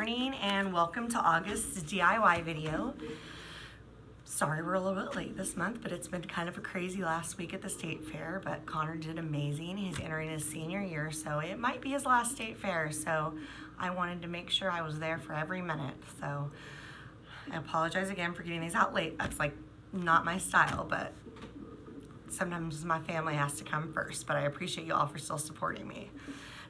morning and welcome to August's DIY video. Sorry we're a little bit late this month, but it's been kind of a crazy last week at the state fair, but Connor did amazing. He's entering his senior year, so it might be his last state fair, so I wanted to make sure I was there for every minute. So I apologize again for getting these out late. That's like not my style, but sometimes my family has to come first, but I appreciate you all for still supporting me.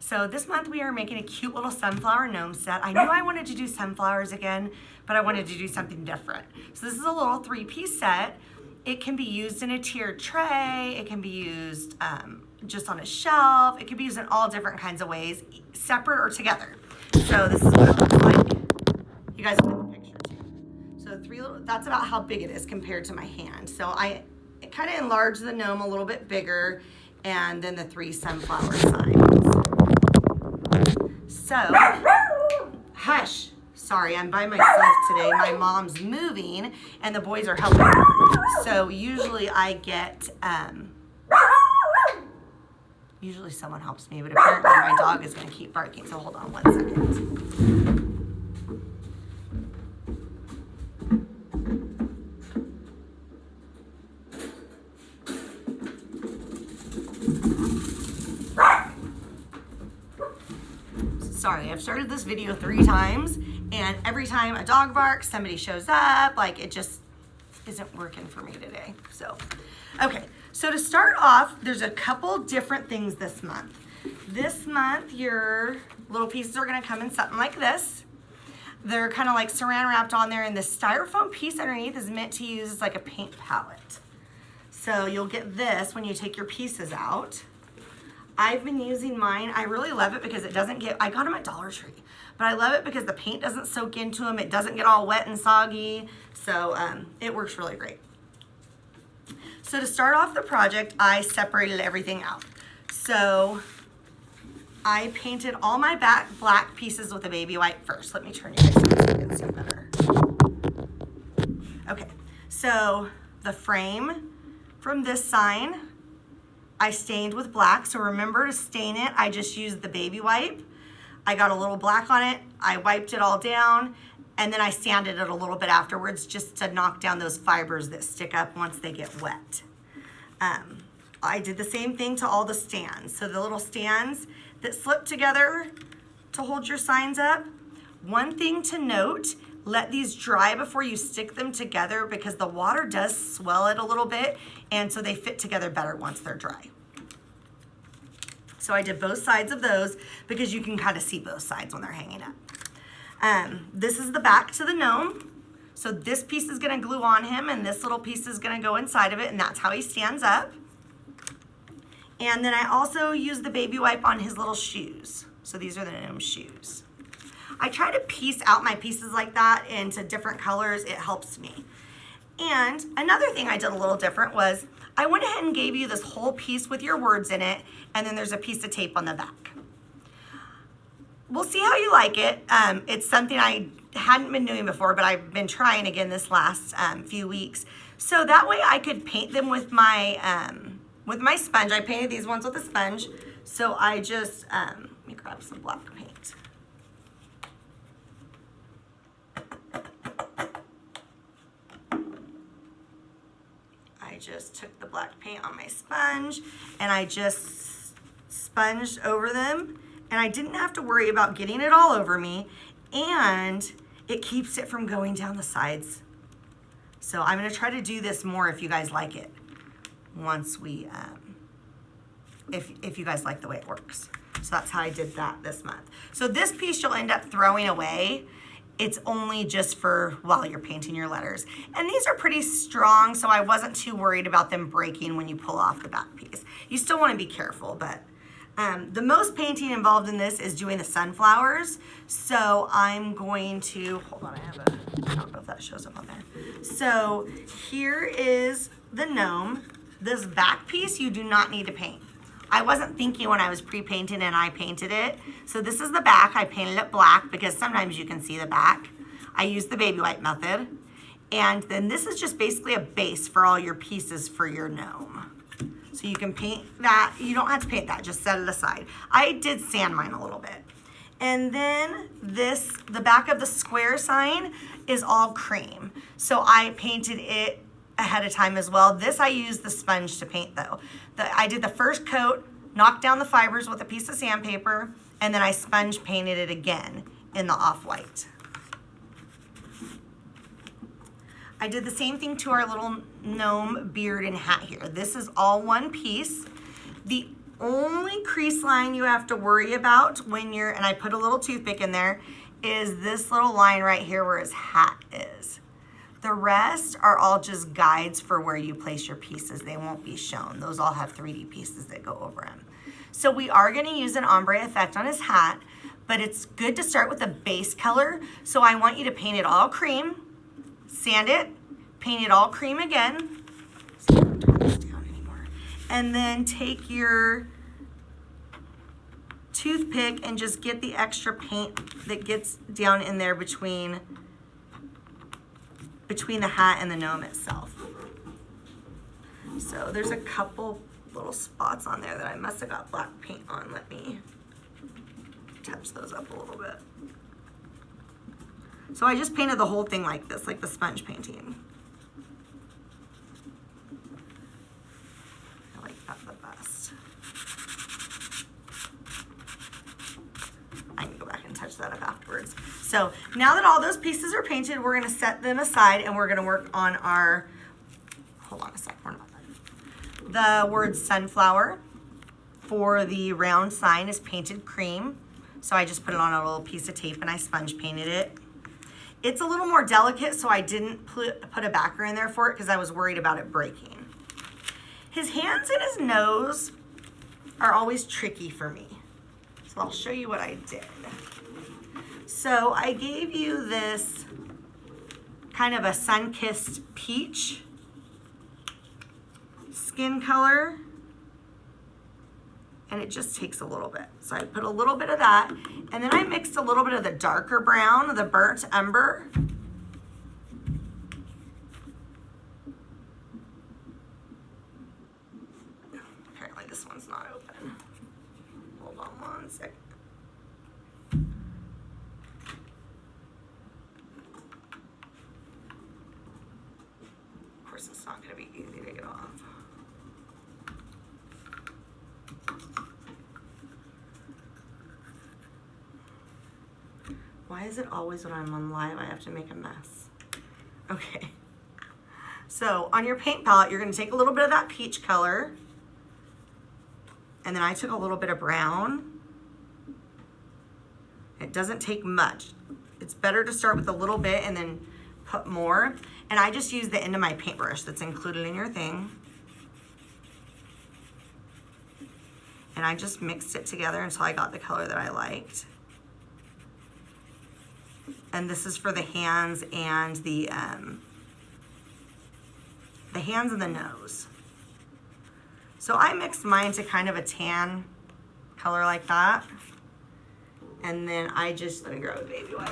So this month we are making a cute little sunflower gnome set. I knew I wanted to do sunflowers again, but I wanted to do something different. So this is a little 3-piece set. It can be used in a tiered tray. It can be used just on a shelf. It can be used in all different kinds of ways, separate or together. So this is what it looks like. You guys will get the picture too. So that's about how big it is compared to my hand. So I kind of enlarged the gnome a little bit bigger, and then the 3 sunflower sides. So, hush. Sorry, I'm by myself today. My mom's moving and the boys are helping her. So usually I get, usually someone helps me, but apparently my dog is gonna keep barking. So hold on 1 second. Sorry, I've started this video 3 times, and every time a dog barks, somebody shows up. Like, it just isn't working for me today. So, okay. So to start off, there's a couple different things this month. This month, your little pieces are gonna come in something like this. They're kind of like saran wrapped on there, and the styrofoam piece underneath is meant to use as like a paint palette. So you'll get this when you take your pieces out. I've been using mine. I really love it because it doesn't get, I got them at Dollar Tree, but I love it because the paint doesn't soak into them. It doesn't get all wet and soggy. So it works really great. So to start off the project, I separated everything out. So I painted all my black pieces with a baby white first. Let me turn you guys around so you can see better. Okay, so the frame from this sign, I stained with black, so remember to stain it. I just used the baby wipe. I got a little black on it. I wiped it all down, and then I sanded it a little bit afterwards just to knock down those fibers that stick up once they get wet. I did the same thing to all the stands. So the little stands that slip together to hold your signs up. One thing to note, let these dry before you stick them together because the water does swell it a little bit, and so they fit together better once they're dry. So I did both sides of those because you can kind of see both sides when they're hanging up. This is the back to the gnome. So this piece is gonna glue on him and this little piece is gonna go inside of it, and that's how he stands up. And then I also used the baby wipe on his little shoes. So these are the gnome shoes. I try to piece out my pieces like that into different colors. It helps me. And another thing I did a little different was I went ahead and gave you this whole piece with your words in it, and then there's a piece of tape on the back. We'll see how you like it. It's something I hadn't been doing before, but I've been trying again this last few weeks. So that way I could paint them with my sponge. I painted these ones with a sponge. So I just, let me grab some black paint. I just took the black paint on my sponge and I just sponged over them, and I didn't have to worry about getting it all over me, and it keeps it from going down the sides. So I'm gonna try to do this more if you guys like it once we, if you guys like the way it works. So that's how I did that this month. So this piece you'll end up throwing away. It's only just for while you're painting your letters. And these are pretty strong, so I wasn't too worried about them breaking when you pull off the back piece. You still wanna be careful, but the most painting involved in this is doing the sunflowers. So I'm going to, hold on, I don't know if that shows up on there. So here is the gnome. This back piece you do not need to paint. I wasn't thinking when I was pre-painting and I painted it. So this is the back. I painted it black because sometimes you can see the back. I used the baby wipe method. And then this is just basically a base for all your pieces for your gnome. So you can paint that. You don't have to paint that, just set it aside. I did sand mine a little bit. And then this, the back of the square sign is all cream. So I painted it ahead of time as well. This I used the sponge to paint though. I did the first coat, knocked down the fibers with a piece of sandpaper, and then I sponge painted it again in the off-white. I did the same thing to our little gnome beard and hat here. This is all one piece. The only crease line you have to worry about when you're, and I put a little toothpick in there, is this little line right here where his hat is. The rest are all just guides for where you place your pieces. They won't be shown. Those all have 3D pieces that go over them. So we are gonna use an ombre effect on his hat, but it's good to start with a base color. So I want you to paint it all cream, sand it, paint it all cream again. See, I don't turn this down anymore. And then take your toothpick and just get the extra paint that gets down in there between the hat and the gnome itself. So there's a couple little spots on there that I must have got black paint on. Let me touch those up a little bit. So I just painted the whole thing like this, like the sponge painting. I like that the best. I can go back and touch that up afterwards. So now that all those pieces are painted, we're gonna set them aside and we're gonna work on our, hold on a sec, we're not done. The word sunflower for the round sign is painted cream. So I just put it on a little piece of tape and I sponge painted it. It's a little more delicate, so I didn't put a backer in there for it because I was worried about it breaking. His hands and his nose are always tricky for me. So I'll show you what I did. So I gave you this kind of a sun-kissed peach skin color, and it just takes a little bit. So I put a little bit of that, and then I mixed a little bit of the darker brown, the burnt umber. Apparently this one's not open. Hold on one second. Of course, it's not gonna be easy to get off. Why is it always when I'm on live I have to make a mess? Okay. So on your paint palette, you're gonna take a little bit of that peach color, and then I took a little bit of brown. It doesn't take much. It's better to start with a little bit and then put more. And I just use the end of my paintbrush that's included in your thing. And I just mixed it together until I got the color that I liked. And this is for the hands and the hands and the nose. So I mixed mine to kind of a tan color like that. And then I just, let me grab a baby wipe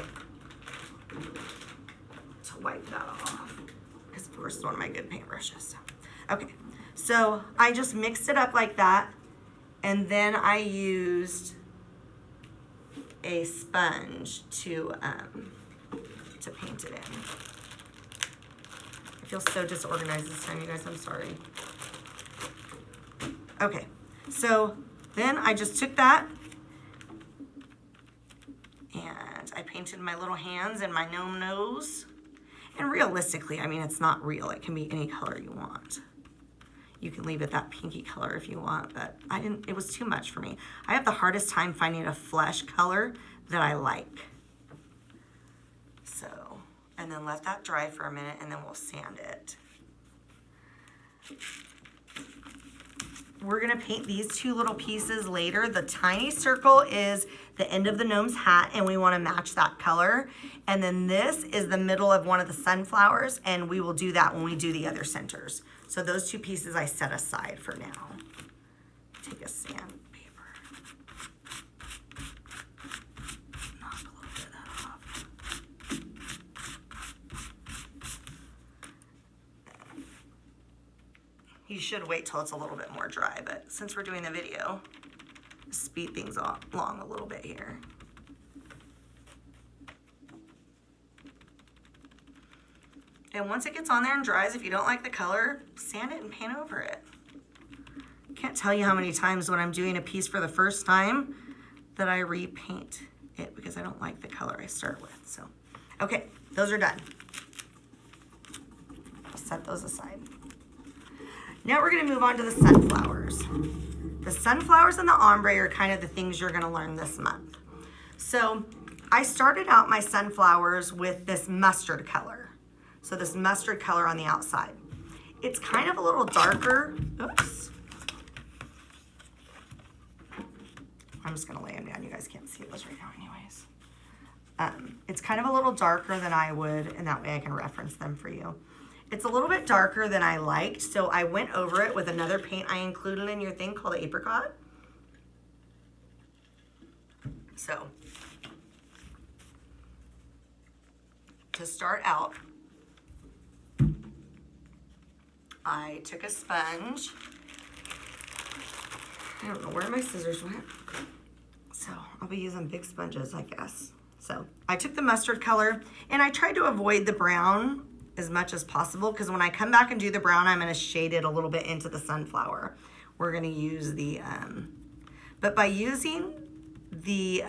to wipe that off. Because of course it's one of my good paintbrushes. Okay, so I just mixed it up like that. And then I used a sponge to paint it in. I feel so disorganized this time, you guys, I'm sorry. Okay, so then I just took that and I painted my little hands and my gnome nose. And realistically, I mean, it's not real. It can be any color you want. You can leave it that pinky color if you want, but it was too much for me. I have the hardest time finding a flesh color that I like. So, and then let that dry for a minute and then we'll sand it. We're gonna paint these two little pieces later. The tiny circle is the end of the gnome's hat and we wanna match that color. And then this is the middle of one of the sunflowers and we will do that when we do the other centers. So those two pieces I set aside for now. Take a sandpaper. Knock a little bit of that off. You should wait till it's a little bit more dry, but since we're doing the video, speed things along a little bit here. And once it gets on there and dries, if you don't like the color, sand it and paint over it. Can't tell you how many times when I'm doing a piece for the first time that I repaint it because I don't like the color I start with. So, okay, those are done. I'll set those aside. Now we're gonna move on to the sunflowers. The sunflowers and the ombre are kind of the things you're gonna learn this month. So I started out my sunflowers with this mustard color. So this mustard color on the outside. It's kind of a little darker. Oops. I'm just gonna lay them down. You guys can't see those right now anyways. It's kind of a little darker than I would, and that way I can reference them for you. It's a little bit darker than I liked, so I went over it with another paint I included in your thing called Apricot. So, to start out, I took a sponge. I don't know where my scissors went. So, I'll be using big sponges, I guess. So, I took the mustard color, and I tried to avoid the brown as much as possible, because when I come back and do the brown, I'm going to shade it a little bit into the sunflower. We're going to use the, but by using the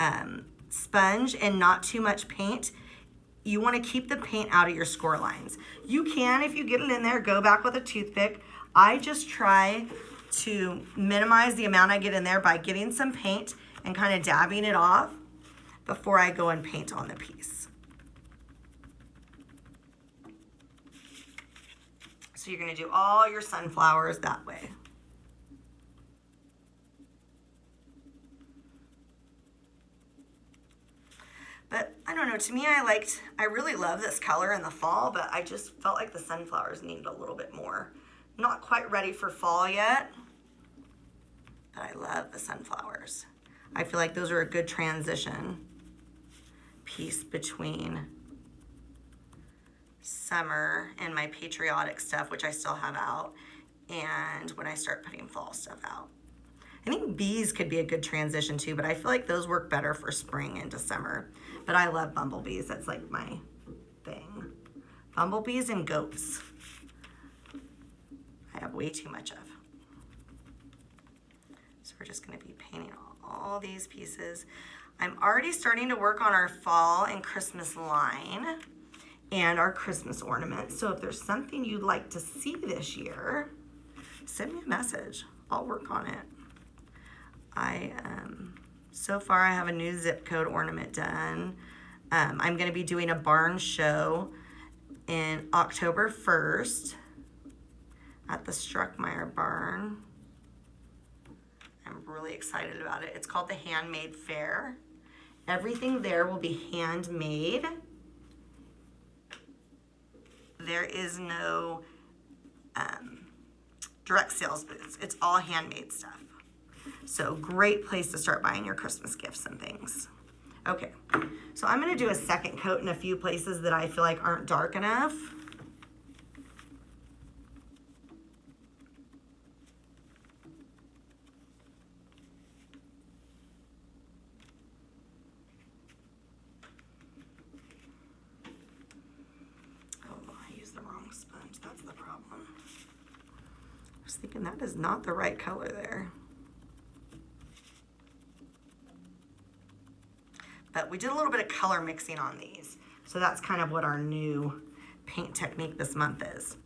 sponge and not too much paint, you want to keep the paint out of your score lines. You can, if you get it in there, go back with a toothpick. I just try to minimize the amount I get in there by getting some paint and kind of dabbing it off before I go and paint on the piece. So you're gonna do all your sunflowers that way. But I don't know, to me I really love this color in the fall, but I just felt like the sunflowers needed a little bit more. Not quite ready for fall yet, but I love the sunflowers. I feel like those are a good transition piece between summer and my patriotic stuff, which I still have out, and when I start putting fall stuff out. I think bees could be a good transition too, but I feel like those work better for spring into summer. But I love bumblebees, that's like my thing. Bumblebees and goats. I have way too much of. So we're just gonna be painting all these pieces. I'm already starting to work on our fall and Christmas line and our Christmas ornaments. So if there's something you'd like to see this year, send me a message. I'll work on it. So far I have a new zip code ornament done. I'm gonna be doing a barn show in October 1st at the Struckmeyer Barn. I'm really excited about it. It's called the Handmade Fair. Everything there will be handmade. There is no direct sales booths. It's all handmade stuff. So great place to start buying your Christmas gifts and things. Okay, so I'm gonna do a second coat in a few places that I feel like aren't dark enough. That's the problem. I was thinking that is not the right color there. But we did a little bit of color mixing on these. So that's kind of what our new paint technique this month is.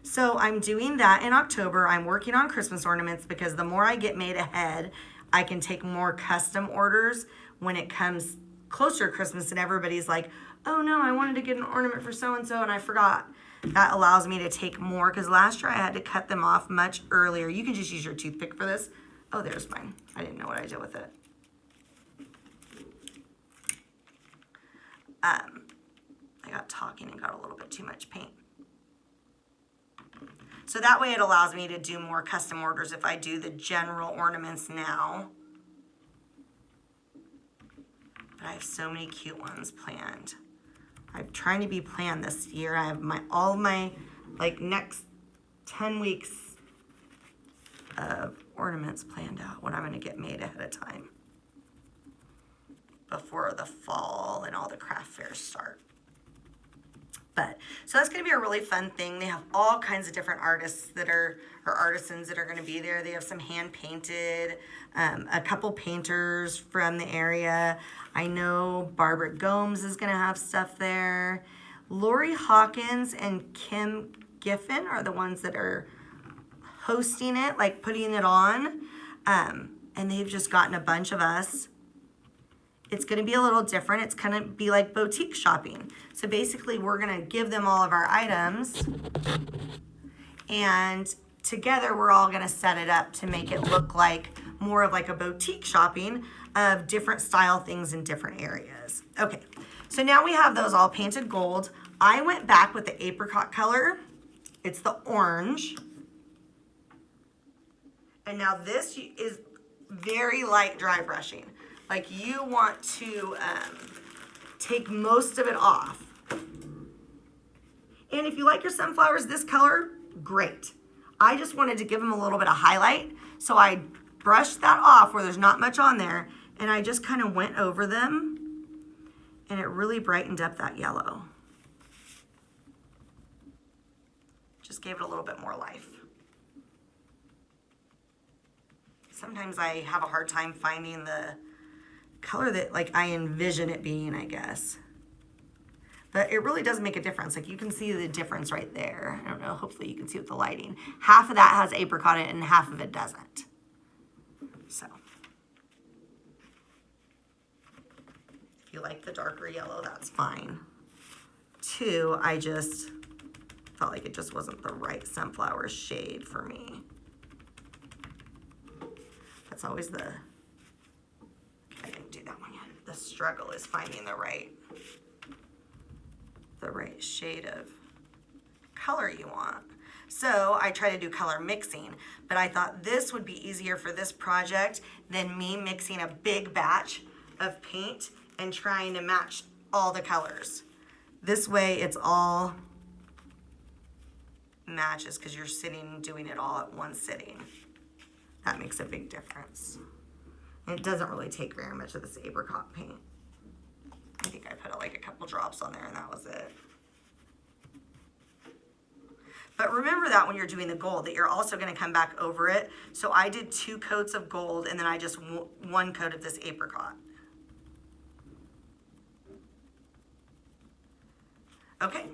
So I'm doing that in October. I'm working on Christmas ornaments because the more I get made ahead, I can take more custom orders when it comes closer to Christmas and everybody's like, oh no, I wanted to get an ornament for so-and-so and I forgot. That allows me to take more, because last year I had to cut them off much earlier. You can just use your toothpick for this. Oh, there's mine. I didn't know what I did with it. I got talking and got a little bit too much paint. So that way it allows me to do more custom orders if I do the general ornaments now. But I have so many cute ones planned. I'm trying to be planned this year. I have all of my like next 10 weeks of ornaments planned out, what I'm gonna get made ahead of time before the fall and all the craft fairs start. But so that's going to be a really fun thing. They have all kinds of different artists that are, or artisans that are going to be there. They have some hand painted, a couple painters from the area. I know Barbara Gomes is going to have stuff there. Lori Hawkins and Kim Giffen are the ones that are hosting it, like putting it on. And they've just gotten a bunch of us. It's going to be a little different. It's going to be like boutique shopping. So basically, we're going to give them all of our items. And together, we're all going to set it up to make it look like more of like a boutique shopping of different style things in different areas. Okay, so now we have those all painted gold. I went back with the apricot color. It's the orange. And now this is very light dry brushing. Like you want to take most of it off. And if you like your sunflowers this color, great. I just wanted to give them a little bit of highlight. So I brushed that off where there's not much on there. And I just kind of went over them. And it really brightened up that yellow. Just gave it a little bit more life. Sometimes I have a hard time finding the color that like I envision it being, I guess. But it really does make a difference. Like you can see the difference right there. I don't know, hopefully you can see with the lighting. Half of that has apricot in it and half of it doesn't. So. If you like the darker yellow, that's fine. Two, I just felt like it just wasn't the right sunflower shade for me. That's always the, I didn't do that one yet. The struggle is finding the right shade of color you want. So I try to do color mixing, but I thought this would be easier for this project than me mixing a big batch of paint and trying to match all the colors. This way it's all matches because you're sitting doing it all at one sitting. That makes a big difference. And it doesn't really take very much of this apricot paint. I think I put like a couple drops on there and that was it. But remember that when you're doing the gold, that you're also going to come back over it. So I did 2 coats of gold and then I just 1 coat of this apricot. Okay,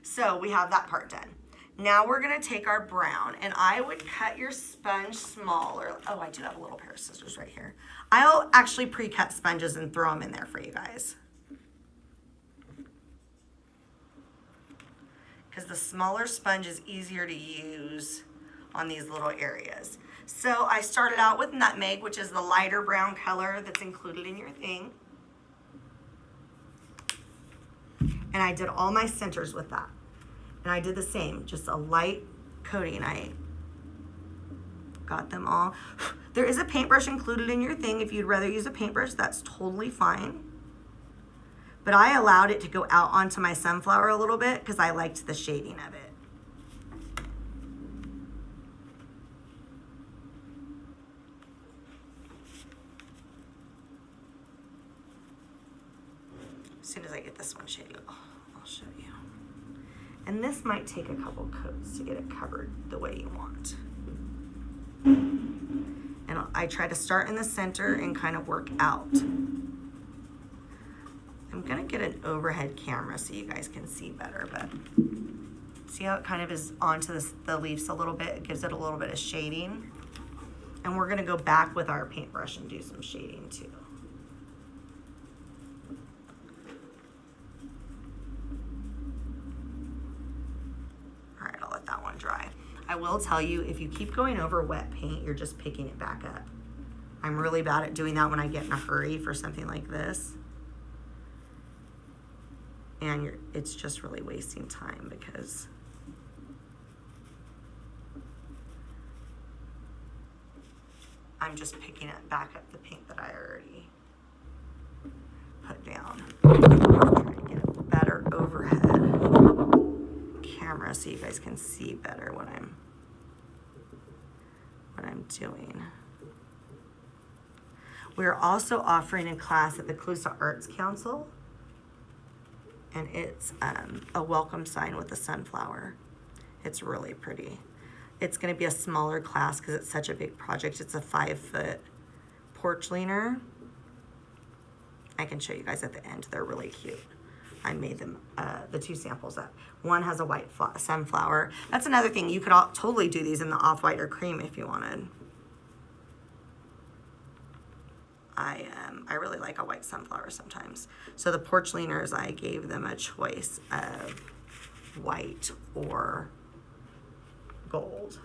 so we have that part done. Now we're gonna take our brown, and I would cut your sponge smaller. Oh, I do have a little pair of scissors right here. I'll actually pre-cut sponges and throw them in there for you guys. Because the smaller sponge is easier to use on these little areas. So I started out with nutmeg, which is the lighter brown color that's included in your thing. And I did all my centers with that. And I did the same, just a light coating. I got them all. There is a paintbrush included in your thing. If you'd rather use a paintbrush, that's totally fine. But I allowed it to go out onto my sunflower a little bit because I liked the shading of it. As soon as I get this one shaded, I'll show you. And this might take a couple coats to get it covered the way you want. And I try to start in the center and kind of work out. I'm gonna get an overhead camera so you guys can see better, but see how it kind of is onto the leaves a little bit? It gives it a little bit of shading. And we're gonna go back with our paintbrush and do some shading too. That one dry. I will tell you, if you keep going over wet paint, you're just picking it back up. I'm really bad at doing that when I get in a hurry for something like this. And it's just really wasting time because I'm just picking it back up the paint that I already put down. I'm trying to get a better overhead camera so you guys can see better what I'm doing. We're also offering a class at the Colusa Arts Council, And it's a welcome sign with a sunflower. It's really pretty. It's going to be a smaller class because it's such a big project. It's a 5-foot porch leaner. I can show you guys at the end. They're really cute. I made them, the 2 samples up. One has a white sunflower. That's another thing. You could totally do these in the off-white or cream if you wanted. I really like a white sunflower sometimes. So the porch leaners, I gave them a choice of white or gold.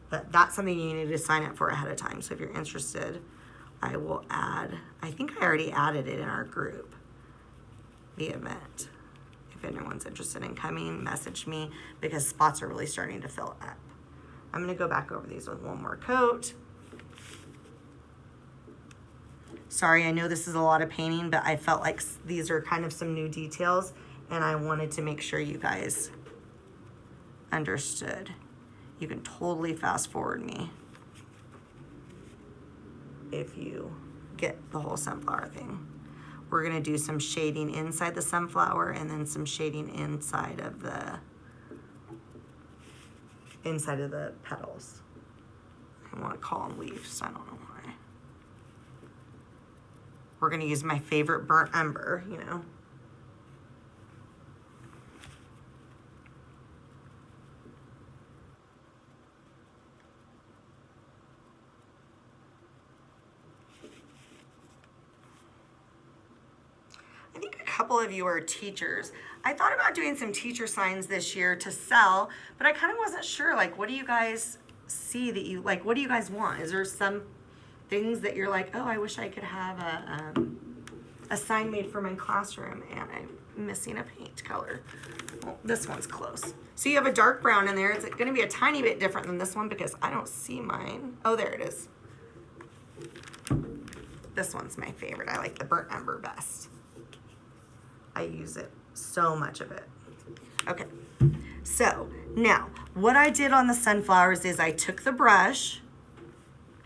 But that's something you need to sign up for ahead of time. So if you're interested, I will add, I think I already added it in our group, the event. If anyone's interested in coming, message me because spots are really starting to fill up. I'm gonna go back over these with one more coat. Sorry, I know this is a lot of painting, but I felt like these are kind of some new details and I wanted to make sure you guys understood. You can totally fast forward me if you get the whole sunflower thing. We're gonna do some shading inside the sunflower and then some shading inside of the petals. I wanna call them leaves, I don't know why. We're gonna use my favorite burnt umber, you know. I think a couple of you are teachers. I thought about doing some teacher signs this year to sell, but I kind of wasn't sure, like, what do you guys see that you, like, what do you guys want? Is there some things that you're like, oh, I wish I could have a sign made for my classroom and I'm missing a paint color. Well, this one's close. So you have a dark brown in there. It's gonna be a tiny bit different than this one because I don't see mine. Oh, there it is. This one's my favorite. I like the burnt umber best. I use it, so much of it. Okay, so now what I did on the sunflowers is I took the brush,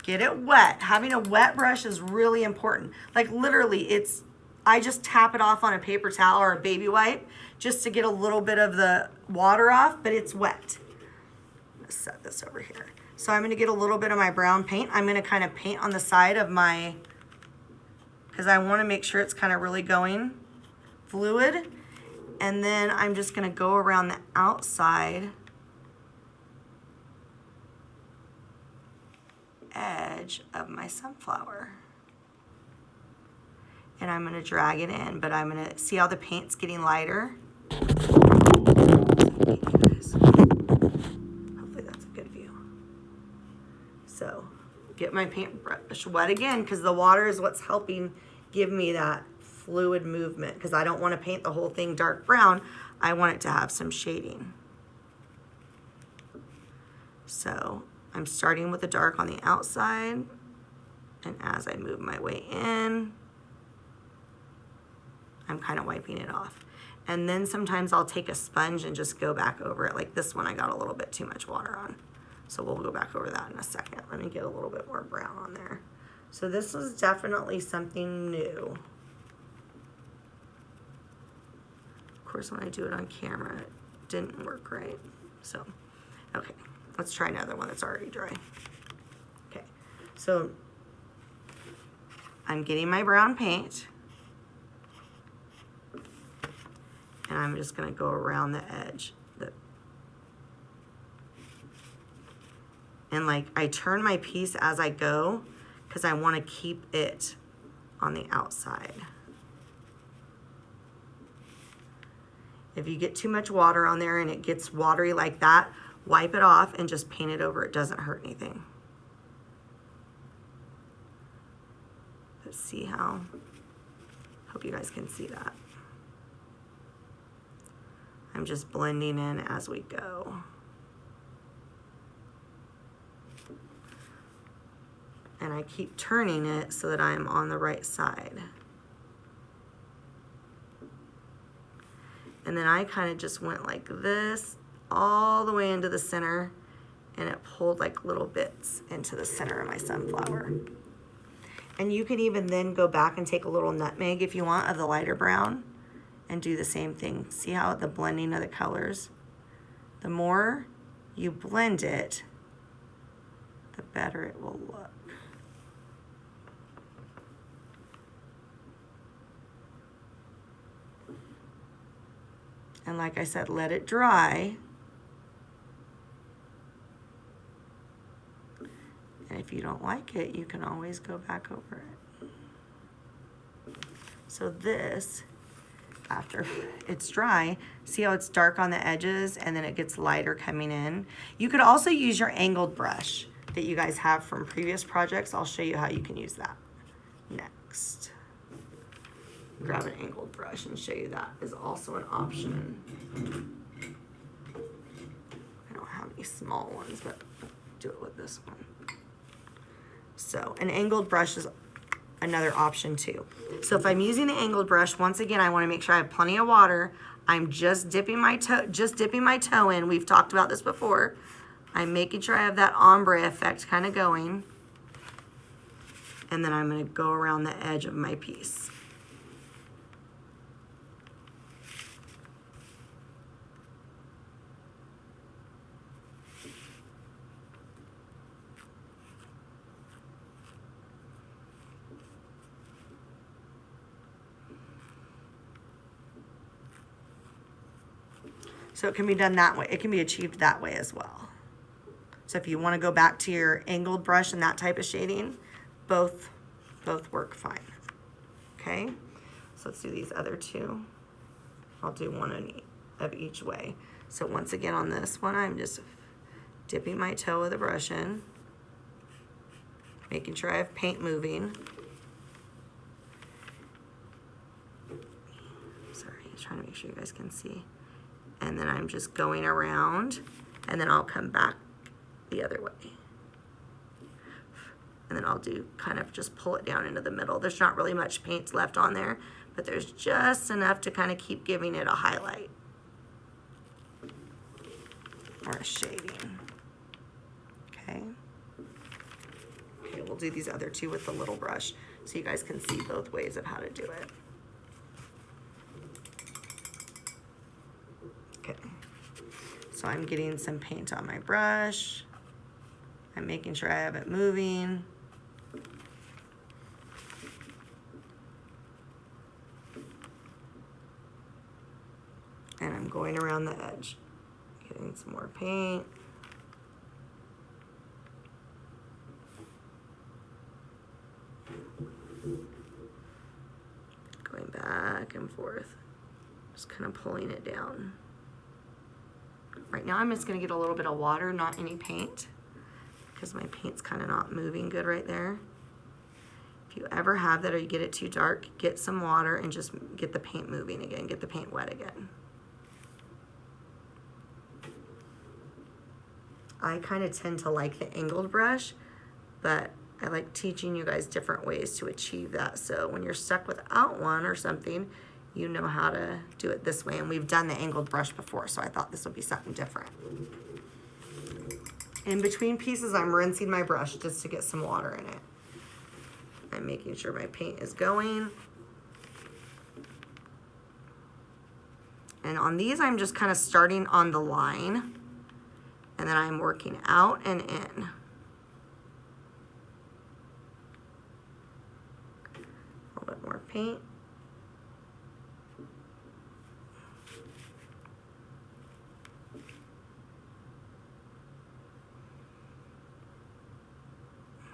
get it wet. Having a wet brush is really important. Like literally I just tap it off on a paper towel or a baby wipe just to get a little bit of the water off, but it's wet. Let's set this over here. So I'm gonna get a little bit of my brown paint. I'm gonna kind of paint on the side of my, because I wanna make sure it's kind of really going fluid. And then I'm just gonna go around the outside edge of my sunflower. And I'm gonna drag it in, but I'm gonna see how the paint's getting lighter. Hopefully that's a good view. So get my paintbrush wet again because the water is what's helping give me that fluid movement because I don't want to paint the whole thing dark brown. I want it to have some shading. So I'm starting with the dark on the outside, and as I move my way in, I'm kind of wiping it off. And then sometimes I'll take a sponge and just go back over it. Like this one I got a little bit too much water on. So we'll go back over that in a second. Let me get a little bit more brown on there. So this was definitely something new. Of course, when I do it on camera, it didn't work right. So, okay, let's try another one that's already dry. Okay, so I'm getting my brown paint. And I'm just gonna go around the edge. And like, I turn my piece as I go because I wanna keep it on the outside. If you get too much water on there and it gets watery like that, wipe it off and just paint it over. It doesn't hurt anything. But see how, hope you guys can see that. I'm just blending in as we go. And I keep turning it so that I'm on the right side. And then I kind of just went like this all the way into the center, and it pulled like little bits into the center of my sunflower. And you can even then go back and take a little nutmeg if you want of the lighter brown and do the same thing. See how the blending of the colors? The more you blend it, the better it will look. And like I said, let it dry. And if you don't like it, you can always go back over it. So this, after it's dry, see how it's dark on the edges and then it gets lighter coming in? You could also use your angled brush that you guys have from previous projects. I'll show you how you can use that next. Grab an angled brush and show you that is also an option. I don't have any small ones, but do it with this one. So an angled brush is another option too. So if I'm using the angled brush, once again, I want to make sure I have plenty of water. I'm just dipping my toe in. We've talked about this before. I'm making sure I have that ombre effect kind of going. And then I'm going to go around the edge of my piece. So it can be done that way. It can be achieved that way as well. So if you want to go back to your angled brush and that type of shading, both work fine. Okay, so let's do these other two. I'll do one of each way. So once again on this one, I'm just dipping my toe with the brush in, making sure I have paint moving. Sorry, trying to make sure you guys can see. And then I'm just going around, and then I'll come back the other way. And then I'll do kind of just pull it down into the middle. There's not really much paint left on there, but there's just enough to kind of keep giving it a highlight or a shading. Okay. Okay, we'll do these other two with the little brush so you guys can see both ways of how to do it. Okay, so I'm getting some paint on my brush. I'm making sure I have it moving. And I'm going around the edge, getting some more paint. Going back and forth, just kind of pulling it down. Right now I'm just gonna get a little bit of water, not any paint, because my paint's kind of not moving good right there. If you ever have that or you get it too dark, get some water and just get the paint moving again, get the paint wet again. I kind of tend to like the angled brush, but I like teaching you guys different ways to achieve that. So when you're stuck without one or something, you know how to do it this way. And we've done the angled brush before, so I thought this would be something different. In between pieces, I'm rinsing my brush just to get some water in it. I'm making sure my paint is going. And on these, I'm just kind of starting on the line, and then I'm working out and in. A little bit more paint.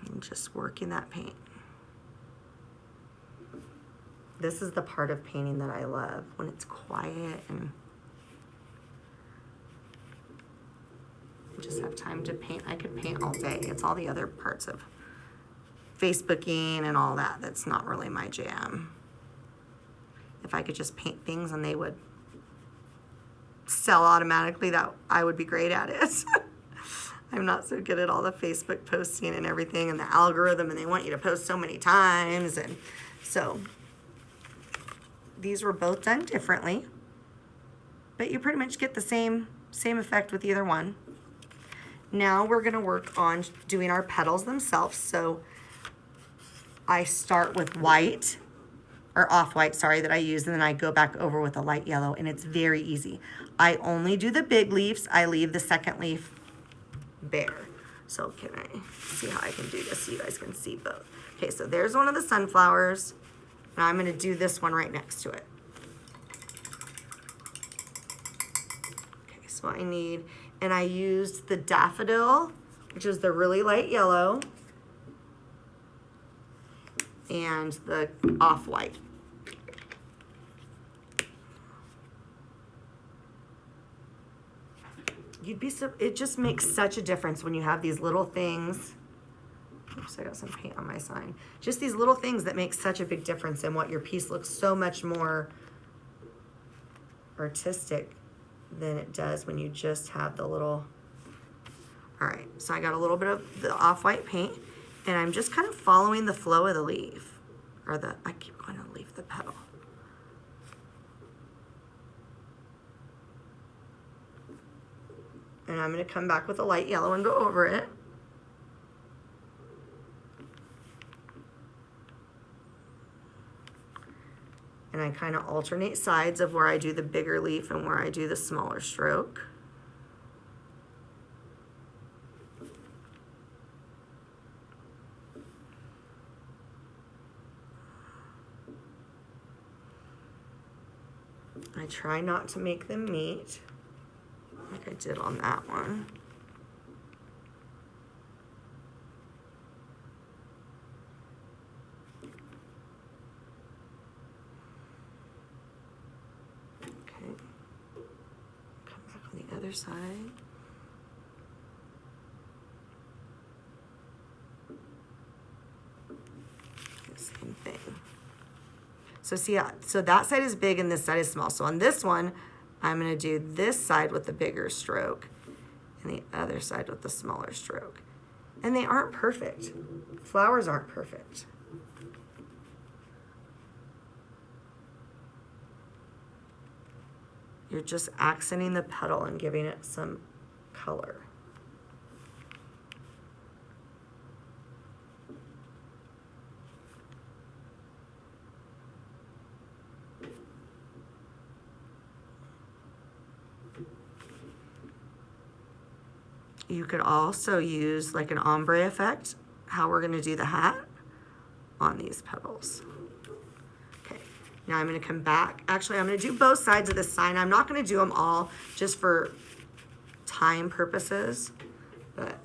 And just working that paint. This is the part of painting that I love, when it's quiet and I just have time to paint. I could paint all day. It's all the other parts of Facebooking and all that that's not really my jam. If I could just paint things and they would sell automatically, that I would be great at it. I'm not so good at all the Facebook posting and everything and the algorithm, and they want you to post so many times. And so these were both done differently, but you pretty much get the same effect with either one. Now we're gonna work on doing our petals themselves. So I start with white or off-white, sorry, that I use, and then I go back over with a light yellow, and it's very easy. I only do the big leaves. I leave the second leaf bare. So can I see how I can do this so you guys can see both? Okay, so there's one of the sunflowers. Now I'm gonna do this one right next to it. Okay, so I need, and I used the daffodil, which is the really light yellow, and the off-white. You'd be so, it just makes such a difference when you have these little things. Oops, I got some paint on my sign. Just these little things that make such a big difference in what your piece looks so much more artistic than it does when you just have the little. All right, so I got a little bit of the off-white paint, and I'm just kind of following the flow of the leaf, or the, I keep going to leaf, the petal. And I'm going to come back with a light yellow and go over it. And I kind of alternate sides of where I do the bigger leaf and where I do the smaller stroke. I try not to make them meet like I did on that one. Okay, come back on the other side. Same thing. So see, so that side is big and this side is small. So on this one, I'm gonna do this side with the bigger stroke and the other side with the smaller stroke. And they aren't perfect. Flowers aren't perfect. You're just accenting the petal and giving it some color. You could also use like an ombre effect, how we're gonna do the hat on these petals. Okay, now I'm gonna come back. Actually, I'm gonna do both sides of the sign. I'm not gonna do them all just for time purposes, but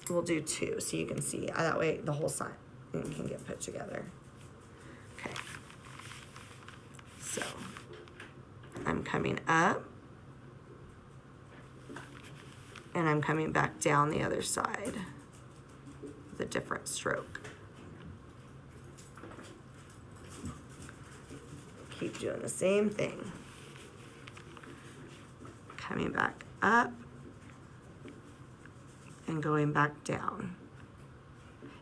we'll do two so you can see. That way the whole sign can get put together. Okay, so I'm coming up. And I'm coming back down the other side with a different stroke. Keep doing the same thing. Coming back up and going back down.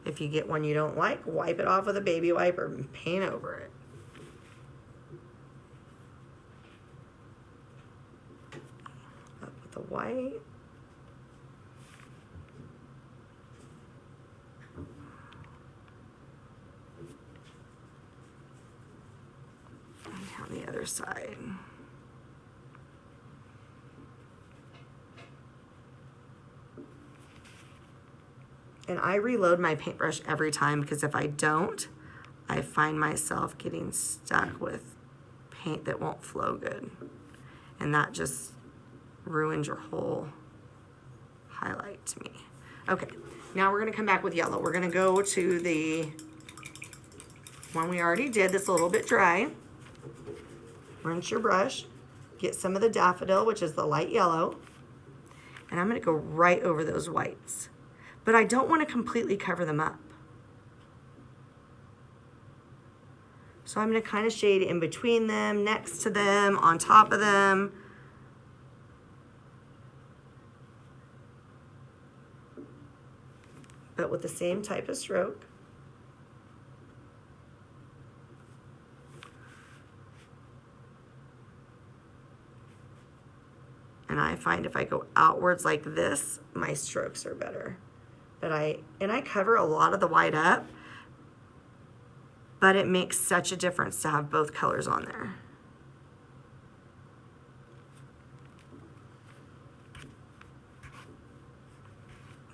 If you get one you don't like, wipe it off with a baby wipe or paint over it. Up with the white. On the other side. And I reload my paintbrush every time because if I don't, I find myself getting stuck with paint that won't flow good. And that just ruins your whole highlight to me. Okay, now we're gonna come back with yellow. We're gonna go to the one we already did that's a little bit dry. Rinse your brush, get some of the daffodil, which is the light yellow, and I'm gonna go right over those whites. But I don't wanna completely cover them up. So I'm gonna kind of shade in between them, next to them, on top of them. But with the same type of stroke. And I find if I go outwards like this, my strokes are better. But I cover a lot of the white up, but it makes such a difference to have both colors on there.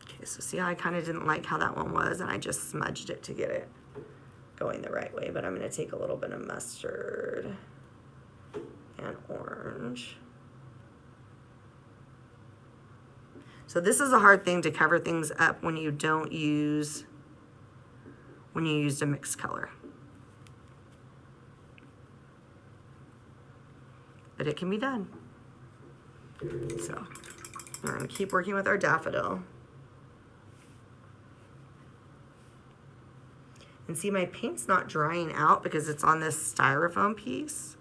Okay, so see how I kind of didn't like how that one was, and I just smudged it to get it going the right way, but I'm going to take a little bit of mustard and orange. So this is a hard thing to cover things up when you don't use, when you used a mixed color. But it can be done. So we're going to keep working with our daffodil. And see, my paint's not drying out because it's on this styrofoam piece.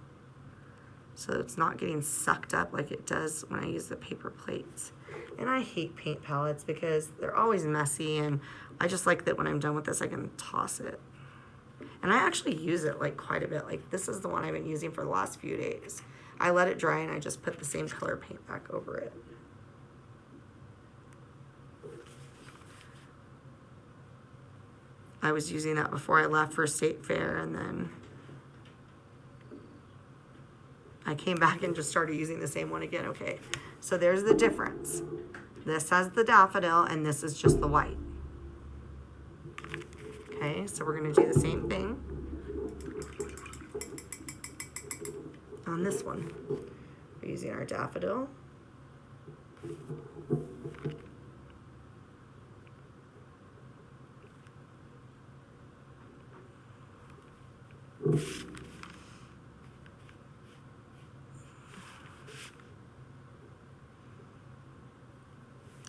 So it's not getting sucked up like it does when I use the paper plates. And I hate paint palettes because they're always messy, and I just like that when I'm done with this, I can toss it. And I actually use it like quite a bit. Like this is the one I've been using for the last few days. I let it dry and I just put the same color paint back over it. I was using that before I left for State Fair, and then I came back and just started using the same one again. Okay, so there's the difference. This has the daffodil and this is just the white. Okay, so we're gonna do the same thing on this one. We're using our daffodil.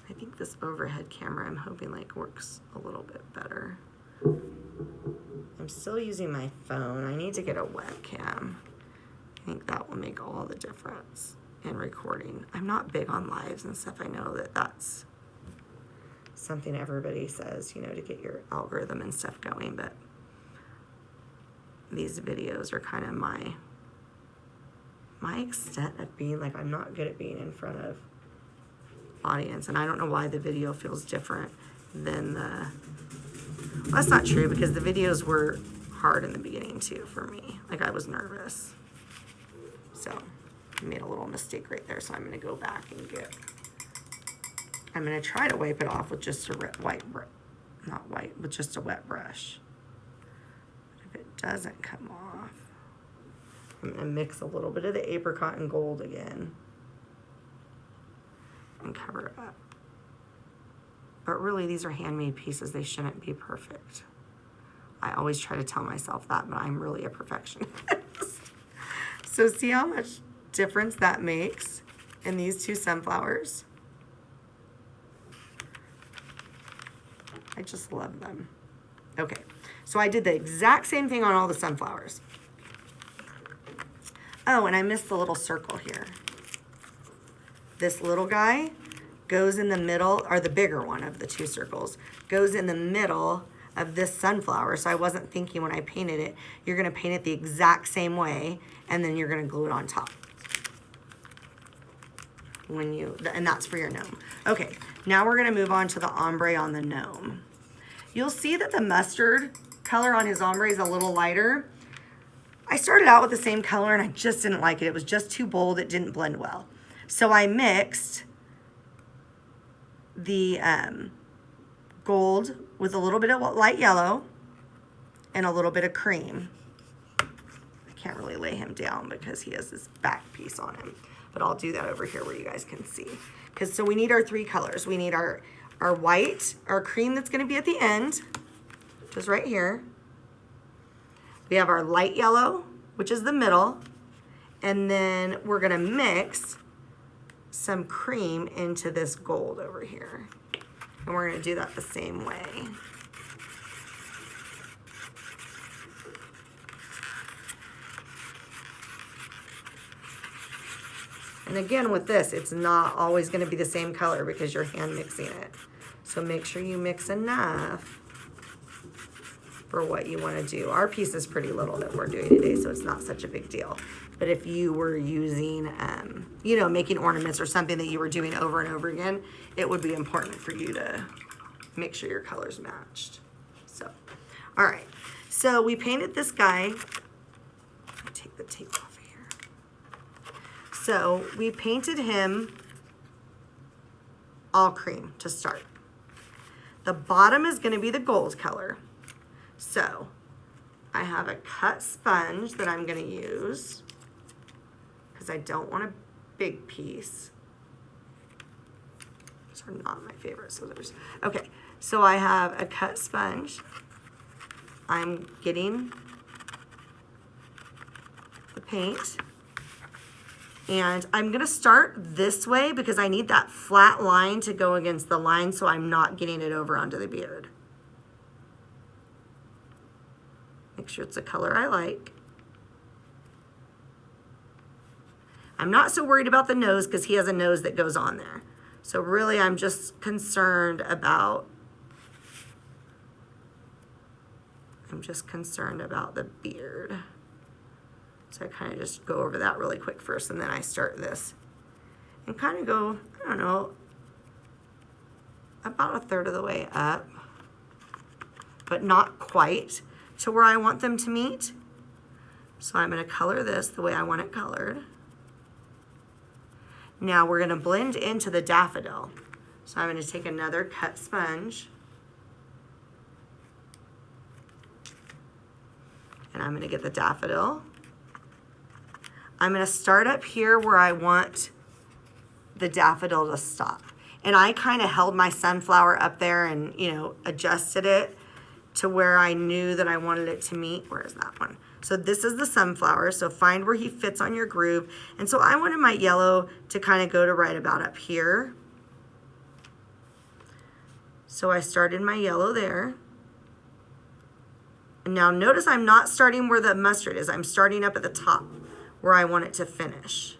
I think this overhead camera, I'm hoping like works a little bit better. I'm still using my phone. I need to get a webcam. I think that will make all the difference in recording. I'm not big on lives and stuff. I know that that's something everybody says, you know, to get your algorithm and stuff going, but these videos are kind of my extent of being like, I'm not good at being in front of audience, and I don't know why the video feels different than the, well, that's not true because the videos were hard in the beginning too for me. Like I was nervous. So I made a little mistake right there, so I'm going to go back and I'm going to try to wipe it off with just a with just a wet brush. But if it doesn't come off, I'm going to mix a little bit of the apricot and gold again and cover it up. But really, these are handmade pieces. They shouldn't be perfect. I always try to tell myself that, but I'm really a perfectionist. So see how much difference that makes in these two sunflowers? I just love them. Okay, so I did the exact same thing on all the sunflowers. Oh, and I missed the little circle here. This little guy goes in the middle, or the bigger one of the two circles, goes in the middle of this sunflower. So I wasn't thinking when I painted it, you're gonna paint it the exact same way, and then you're gonna glue it on top. And that's for your gnome. Okay, now we're gonna move on to the ombre on the gnome. You'll see that the mustard color on his ombre is a little lighter. I started out with the same color and I just didn't like it. It was just too bold, it didn't blend well. So I mixed the gold with a little bit of light yellow and a little bit of cream. I can't really lay him down because he has this back piece on him, but I'll do that over here where you guys can see. So we need our three colors. We need our white, our cream that's gonna be at the end, which is right here. We have our light yellow, which is the middle, and then we're gonna mix some cream into this gold over here. And we're gonna do that the same way. And again with this, it's not always gonna be the same color because you're hand mixing it. So make sure you mix enough for what you wanna do. Our piece is pretty little that we're doing today, so it's not such a big deal. But if you were using, you know, making ornaments or something that you were doing over and over again, it would be important for you to make sure your colors matched. So, all right. So we painted this guy. Let me take the tape off of here. So we painted him all cream to start. The bottom is going to be the gold color. So I have a cut sponge that I'm going to use because I don't want a big piece. These are not my favorite scissors. Okay, so I have a cut sponge. I'm getting the paint. And I'm going to start this way because I need that flat line to go against the line so I'm not getting it over onto the beard. Make sure it's a color I like. I'm not so worried about the nose because he has a nose that goes on there. So really I'm just concerned about the beard. So I kind of just go over that really quick first, and then I start this. And kind of go, I don't know, about a third of the way up, but not quite to where I want them to meet. So I'm going to color this the way I want it colored. Now we're going to blend into the daffodil. So I'm going to take another cut sponge. And I'm going to get the daffodil. I'm going to start up here where I want the daffodil to stop. And I kind of held my sunflower up there and, you know, adjusted it to where I knew that I wanted it to meet. Where is that one? So this is the sunflower. So find where he fits on your groove. And so I wanted my yellow to kind of go to right about up here. So I started my yellow there. And now notice I'm not starting where the mustard is. I'm starting up at the top where I want it to finish.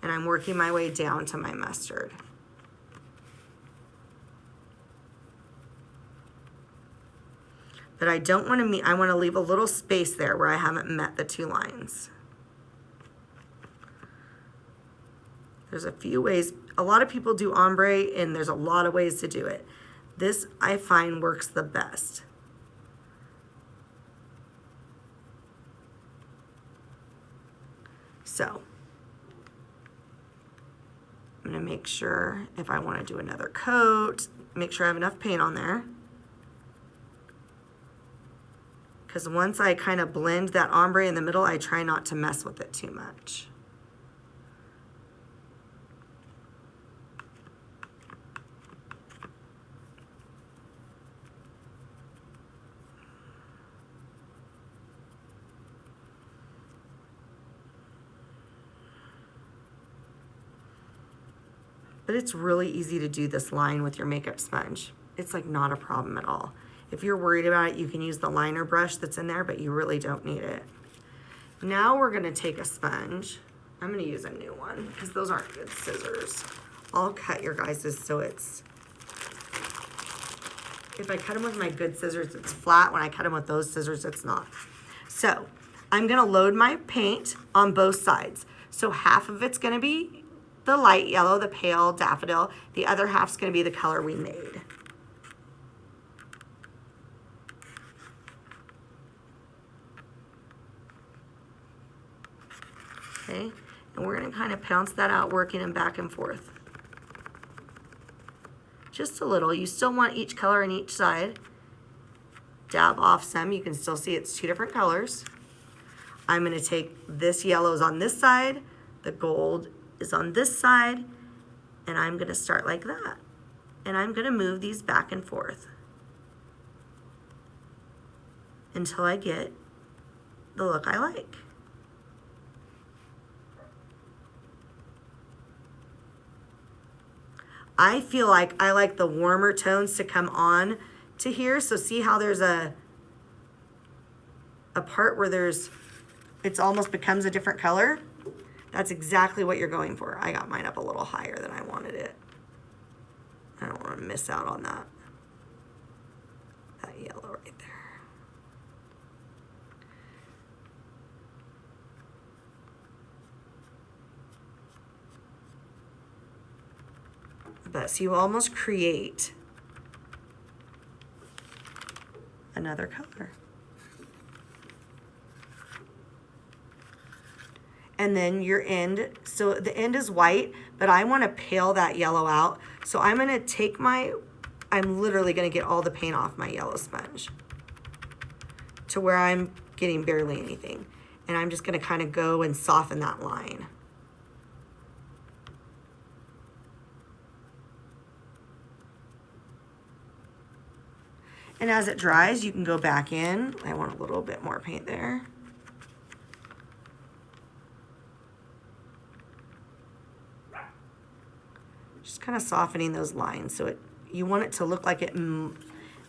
And I'm working my way down to my mustard. But I don't want to meet, I want to leave a little space there where I haven't met the two lines. There's a few ways, a lot of people do ombre and there's a lot of ways to do it. This I find works the best. So I'm going to make sure if I want to do another coat, make sure I have enough paint on there. Because once I kind of blend that ombre in the middle, I try not to mess with it too much. But it's really easy to do this line with your makeup sponge. It's like not a problem at all. If you're worried about it, you can use the liner brush that's in there, but you really don't need it. Now we're gonna take a sponge. I'm gonna use a new one because those aren't good scissors. I'll cut your guys's so it's, if I cut them with my good scissors, it's flat. When I cut them with those scissors, it's not. So I'm gonna load my paint on both sides. So half of it's gonna be the light yellow, the pale daffodil. The other half's gonna be the color we made. Okay, and we're gonna kind of pounce that out, working them back and forth. Just a little. You still want each color on each side. Dab off some. You can still see it's two different colors. I'm gonna take this yellow's on this side, the gold is on this side, and I'm gonna start like that. And I'm gonna move these back and forth until I get the look I like. I feel like I like the warmer tones to come on to here. So see how there's a part where it's almost becomes a different color? That's exactly what you're going for. I got mine up a little higher than I wanted it. I don't want to miss out on that yellow right there. But so you almost create another color. And then your end, so the end is white, but I want to pale that yellow out. So I'm going to take I'm literally going to get all the paint off my yellow sponge to where I'm getting barely anything. And I'm just going to kind of go and soften that line. And as it dries, you can go back in. I want a little bit more paint there. Just kind of softening those lines. So you want it to look like it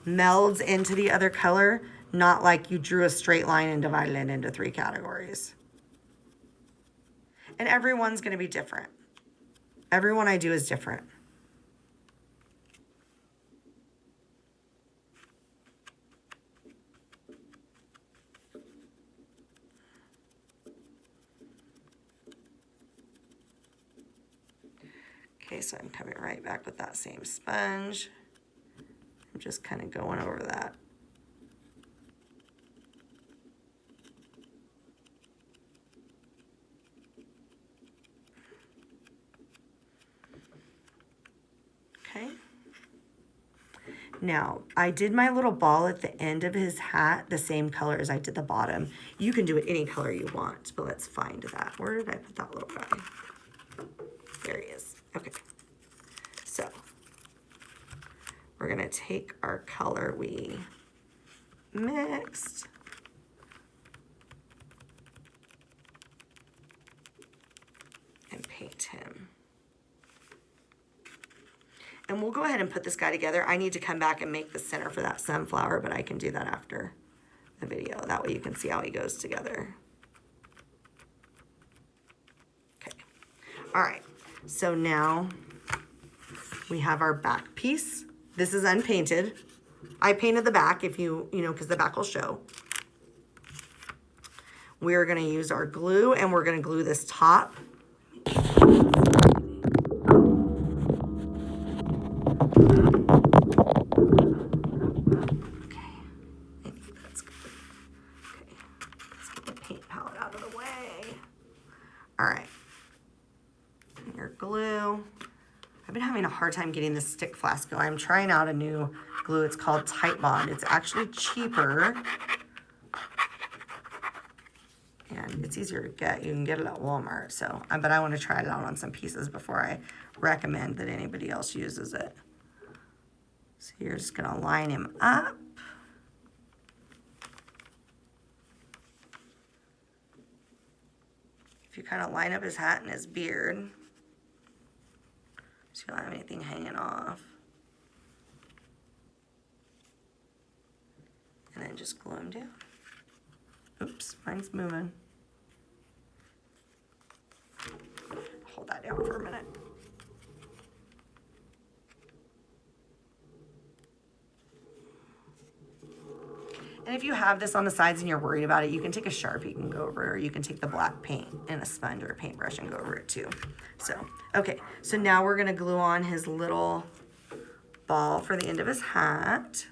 melds into the other color, not like you drew a straight line and divided it into 3 categories. And everyone's going to be different. Everyone I do is different. Okay, so I'm coming right back with that same sponge. I'm just kind of going over that. Okay. Now, I did my little ball at the end of his hat the same color as I did the bottom. You can do it any color you want, but let's find that. Where did I put that little guy? There he is. Okay. So, we're going to take our color we mixed. And paint him. And we'll go ahead and put this guy together. I need to come back and make the center for that sunflower, but I can do that after the video. That way you can see how he goes together. Okay. All right. So now we have our back piece. This is unpainted. I painted the back because the back will show. We're going to use our glue and we're going to glue this top. Hard time getting this stick flask going. I'm trying out a new glue. It's called Titebond. It's actually cheaper and it's easier to get. You can get it at Walmart. So, but I want to try it out on some pieces before I recommend that anybody else uses it. So you're just going to line him up. If you kind of line up his hat and his beard, so you don't have anything hanging off. And then just glue them down. Oops, mine's moving. Hold that down for a minute. And if you have this on the sides and you're worried about it, you can take a Sharpie and go over it, or you can take the black paint and a sponge or a paintbrush and go over it too. So, okay, so now we're gonna glue on his little ball for the end of his hat.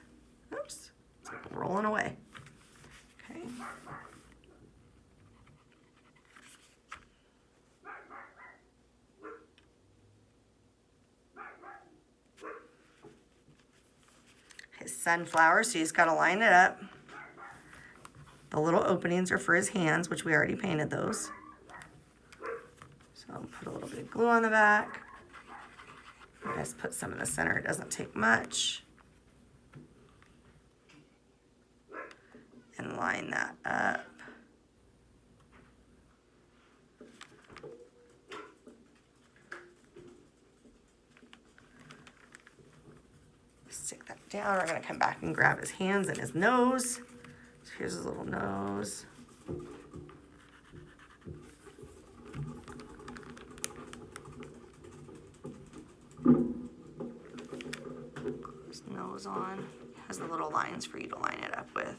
Oops, it's rolling away. Okay. His sunflower, so he's gotta line it up. The little openings are for his hands, which we already painted those. So I'll put a little bit of glue on the back. I just put some in the center. It doesn't take much. And line that up. Stick that down. We're going to come back and grab his hands and his nose. So here's his little nose. His nose on. Has the little lines for you to line it up with.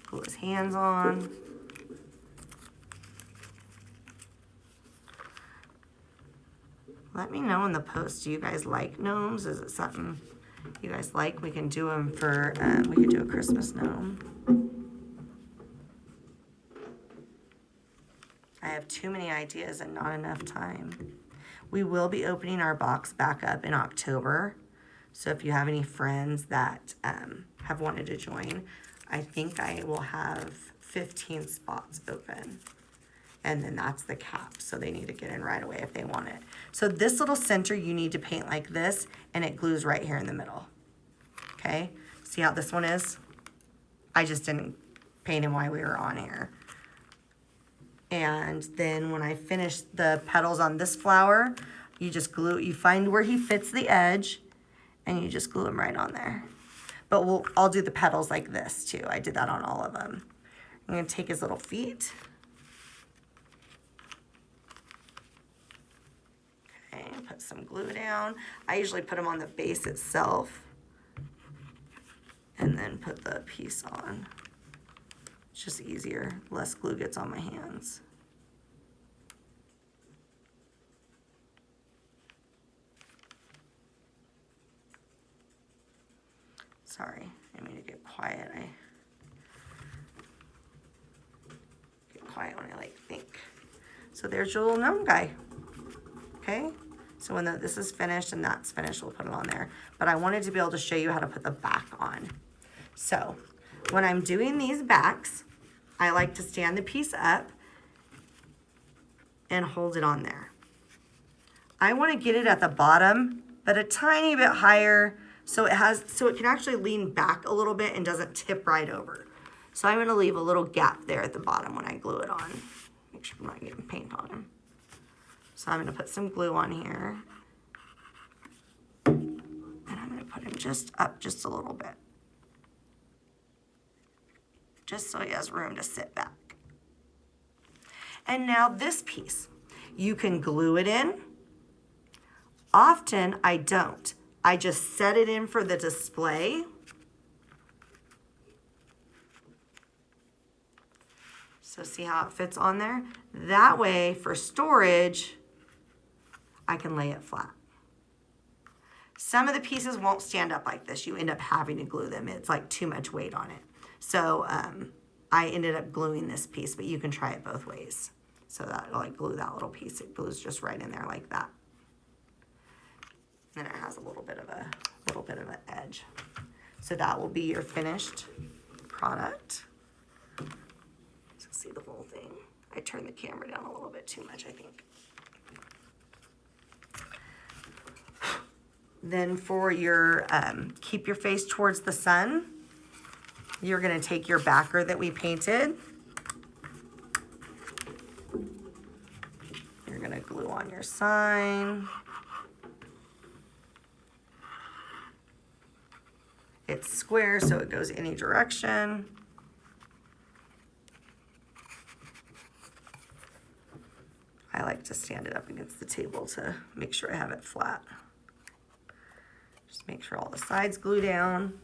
Glue his hands on. Let me know in the post, do you guys like gnomes? Is it something you guys like. We can do them for, we could do a Christmas gnome. I have too many ideas and not enough time. We will be opening our box back up in October. So if you have any friends that have wanted to join, I think I will have 15 spots open. And then that's the cap, so they need to get in right away if they want it. So this little center you need to paint like this, and it glues right here in the middle. Okay, see how this one is? I just didn't paint him while we were on here. And then when I finish the petals on this flower, you just glue, you find where he fits the edge, and you just glue him right on there. But I'll do the petals like this too. I did that on all of them. I'm gonna take his little feet. Okay, put some glue down. I usually put them on the base itself and then put the piece on. It's just easier, less glue gets on my hands. Sorry, I mean to get quiet. I get quiet when I like think. So there's your little gnome guy. Okay, so when this is finished and that's finished, we'll put it on there. But I wanted to be able to show you how to put the back on. So when I'm doing these backs, I like to stand the piece up and hold it on there. I want to get it at the bottom, but a tiny bit higher so it can actually lean back a little bit and doesn't tip right over. So I'm going to leave a little gap there at the bottom when I glue it on. Make sure I'm not getting paint on him. So I'm going to put some glue on here. And I'm going to put him just up just a little bit. Just so he has room to sit back. And now this piece, you can glue it in. Often I don't. I just set it in for the display. So see how it fits on there? That way, for storage, I can lay it flat. Some of the pieces won't stand up like this. You end up having to glue them. It's like too much weight on it. So I ended up gluing this piece, but you can try it both ways. So that I'll like glue that little piece. It glues just right in there like that. And it has a little bit of an edge. So that will be your finished product. So see the whole thing. I turned the camera down a little bit too much, I think. Then for your keep your face towards the sun, you're gonna take your backer that we painted. You're gonna glue on your sign. It's square, so it goes any direction. I like to stand it up against the table to make sure I have it flat. Just make sure all the sides glue down.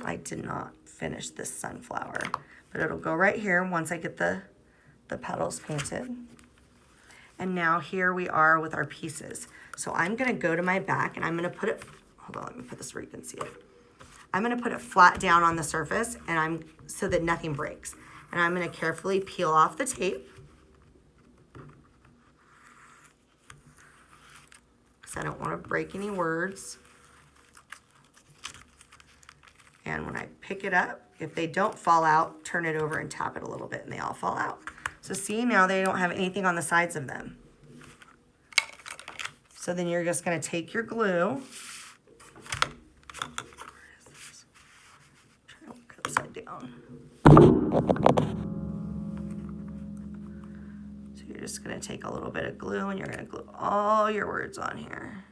I did not finish this sunflower, but it'll go right here once I get the petals painted. And now here we are with our pieces. So I'm gonna go to my back and I'm gonna put it, hold on, let me put this where you can see it. I'm gonna put it flat down on the surface and so that nothing breaks. And I'm gonna carefully peel off the tape. Because I don't wanna break any words. And when I pick it up, if they don't fall out, turn it over and tap it a little bit and they all fall out. So see, now they don't have anything on the sides of them. So then you're just gonna take your glue. Try to look upside down. So you're just gonna take a little bit of glue and you're gonna glue all your words on here.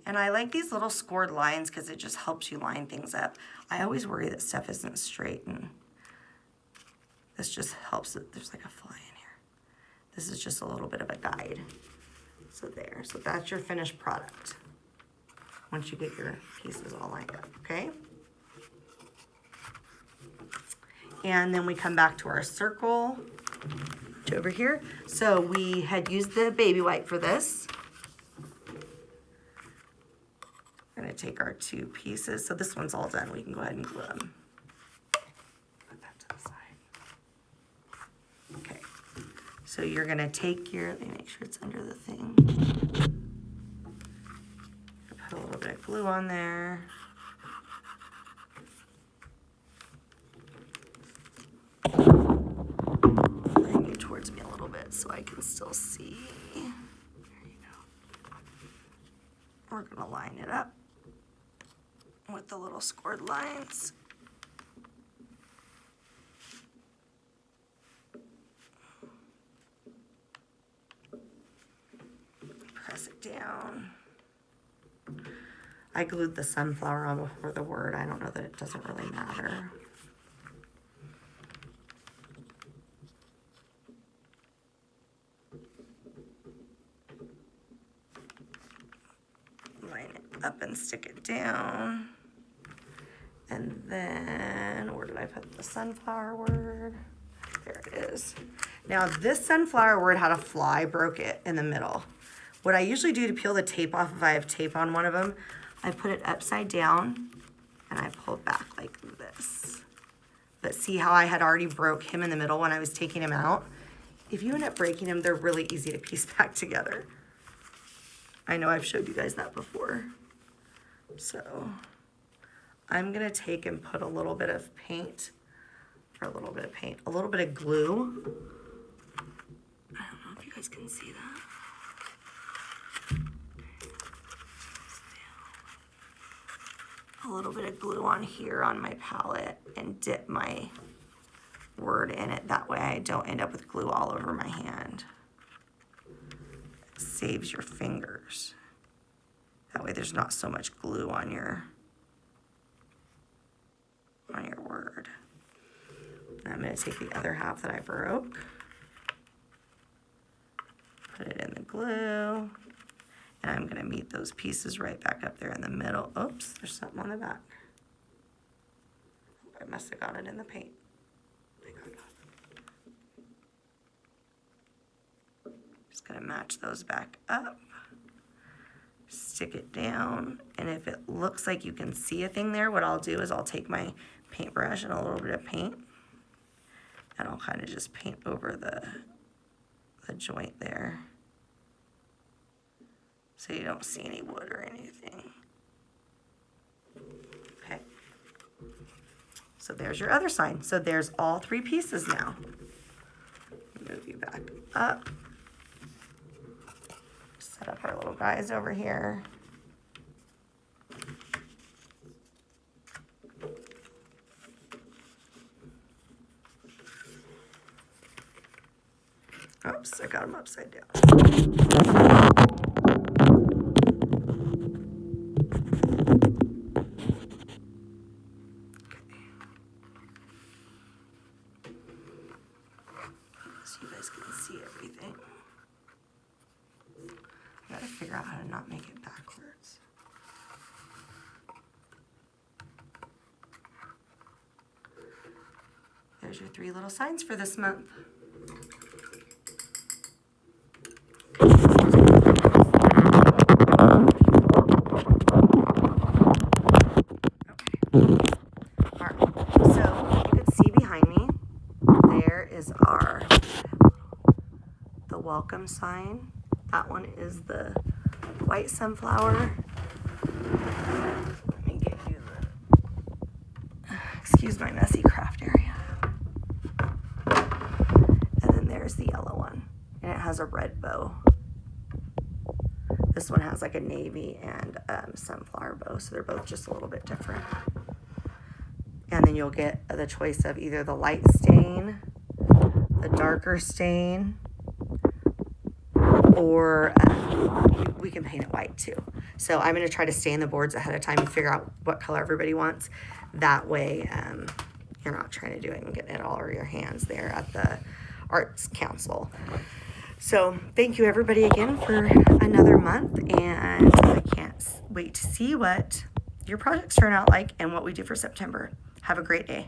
And I like these little scored lines because it just helps you line things up. I always worry that stuff isn't straight, and this just helps it. There's like a fly in here. This is just a little bit of a guide. So there, so that's your finished product. Once you get your pieces all lined up, okay? And then we come back to our circle to over here. So we had used the baby wipe for this. We're gonna take our 2 pieces. So this one's all done. We can go ahead and glue them. Put that to the side. Okay. So you're gonna take your, let me make sure it's under the thing. Put a little bit of glue on there. Bring you towards me a little bit so I can still see. There you go. We're gonna line it up with the little scored lines. Press it down. I glued the sunflower on before the word. I don't know that it doesn't really matter. Line it up and stick it down. And then, where did I put the sunflower word? There it is. Now this sunflower word had a fly, broke it in the middle. What I usually do to peel the tape off, if I have tape on one of them, I put it upside down and I pull it back like this. But see how I had already broke him in the middle when I was taking him out? If you end up breaking them, they're really easy to piece back together. I know I've showed you guys that before. So I'm gonna take and put a little bit of paint, or a little bit of paint, a little bit of glue. I don't know if you guys can see that. A little bit of glue on here on my palette and dip my word in it. That way I don't end up with glue all over my hand. It saves your fingers. That way there's not so much glue on your word. And I'm going to take the other half that I broke, put it in the glue, and I'm going to meet those pieces right back up there in the middle. Oops, there's something on the back. I must have got it in the paint. Just going to match those back up. Stick it down, and if it looks like you can see a thing there, what I'll do is I'll take my paintbrush and a little bit of paint, and I'll kind of just paint over the joint there so you don't see any wood or anything. Okay, so there's your other sign. So there's all 3 pieces now. Move you back up. Set up our little guys over here. Oops, I got them upside down. So you guys can see everything. I gotta figure out how to not make it backwards. There's your 3 little signs for this month. Welcome sign. That one is the white sunflower. Let me give you the, excuse my messy craft area. And then there's the yellow one, and it has a red bow. This one has like a navy and sunflower bow, so they're both just a little bit different. And then you'll get the choice of either the light stain, the darker stain, or we can paint it white too. So I'm going to try to stain the boards ahead of time and figure out what color everybody wants. That way you're not trying to do it and getting it all over your hands there at the Arts Council. So thank you everybody again for another month, and I can't wait to see what your projects turn out like and what we do for September. Have a great day.